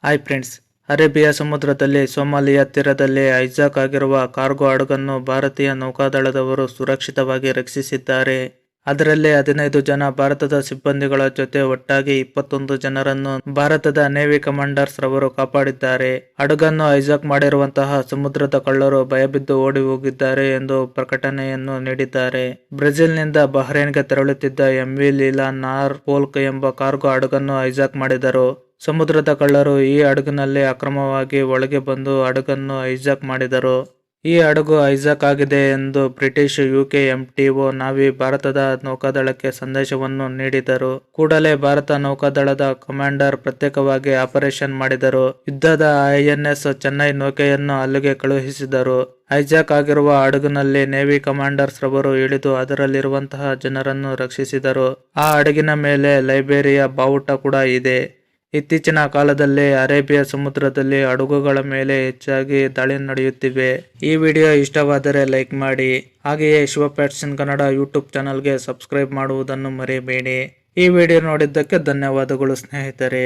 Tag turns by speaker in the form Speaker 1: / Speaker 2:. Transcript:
Speaker 1: Hi friends, Arabia ಸಮುದ್ರದಲ್ಲಿ ಸೋಮಾಲಿಯಾ ತೀರದಲ್ಲಿ hijack ಆಗಿರುವ ಕಾರ್ಗೋ ಹಡಗನ್ನು ಭಾರತೀಯ ನೌಕಾದಳದವರು ಸುರಕ್ಷಿತವಾಗಿ ರಕ್ಷಿಸಿದ್ದಾರೆ. ಅದರಲ್ಲಿ 15 ಜನ ಭಾರತದ ಸಿಬ್ಬಂದಿಗಳ ಜೊತೆ ಒಟ್ಟಾಗಿ 21 ಜನರನ್ನು ಭಾರತದ ನೇವಿ ಕಮಾಂಡರ್ಸ್ ರವರು ಕಾಪಾಡಿದ್ದಾರೆ. ಹಡಗನ್ನು ಹೈಜಾಕ್ ಮಾಡಿರುವಂತಹ ಸಮುದ್ರದ ಕಳ್ಳರು ಭಯಬಿದ್ದು ಓಡಿ ಹೋಗಿದ್ದಾರೆ ಎಂದು ಪ್ರಕಟಣೆಯನ್ನು ನೀಡಿದ್ದಾರೆ. ಬ್ರೆಜಿಲ್ನಿಂದ ಬಹ್ರೇನ್ಗೆ ತೆರಳುತ್ತಿದ್ದ MV ಲೀಲಾ ನಾರ್ ಪೋಲ್ಕ್ ಎಂಬ ಕಾರ್ಗೋ ಹಡಗನ್ನು ಹೈಜಾಕ್ ಮಾಡಿದರು. ಸಮುದ್ರದ ಕಳ್ಳರು ಈ ಹಡಗಿನಲ್ಲಿ ಅಕ್ರಮವಾಗಿ ಒಳಗೆ ಬಂದು ಹಡಗನ್ನು ಹೈಜಾಕ್ ಮಾಡಿದರು. ಈ ಹಡಗು ಹೈಜಾಕ್ ಆಗಿದೆ ಎಂದು ಬ್ರಿಟಿಷ್ UK MTO ನಾವಿ ಭಾರತದ ನೌಕಾದಳಕ್ಕೆ ಸಂದೇಶವನ್ನು ನೀಡಿದರು. ಕೂಡಲೇ ಭಾರತ ನೌಕಾದಳದ ಕಮಾಂಡರ್ ಪ್ರತ್ಯೇಕವಾಗಿ ಆಪರೇಷನ್ ಮಾಡಿದರು. ಯುದ್ಧದ INS ಚೆನ್ನೈ ನೌಕೆಯನ್ನು ಅಲ್ಲಿಗೆ ಕಳುಹಿಸಿದರು. ಹೈಜಾಕ್ ಆಗಿರುವ ಹಡಗಿನಲ್ಲಿ ನೇವಿ ಕಮಾಂಡರ್ಸ್ ರವರು ಇಳಿದು ಅದರಲ್ಲಿರುವಂತಹ ಜನರನ್ನು ರಕ್ಷಿಸಿದರು. ಆ ಹಡಗಿನ ಮೇಲೆ ಲೈಬೇರಿಯಾ ಬಾವುಟ ಕೂಡ ಇದೆ. ಇತ್ತೀಚಿನ ಕಾಲದಲ್ಲಿ ಅರೇಬಿಯಾ ಸಮುದ್ರದಲ್ಲಿ ಹಡಗುಗಳ ಮೇಲೆ ಹೆಚ್ಚಾಗಿ ದಾಳಿ ನಡೆಯುತ್ತಿವೆ. ಈ ವಿಡಿಯೋ ಇಷ್ಟವಾದರೆ ಲೈಕ್ ಮಾಡಿ. ಹಾಗೆಯೇ ಶಿವ ಪ್ಯಾಟ್ಸನ್ ಕನ್ನಡ ಯೂಟ್ಯೂಬ್ ಚಾನಲ್ಗೆ ಸಬ್ಸ್ಕ್ರೈಬ್ ಮಾಡುವುದನ್ನು ಮರೆಯಬೇಡಿ. ಈ ವಿಡಿಯೋ ನೋಡಿದ್ದಕ್ಕೆ ಧನ್ಯವಾದಗಳು ಸ್ನೇಹಿತರೆ.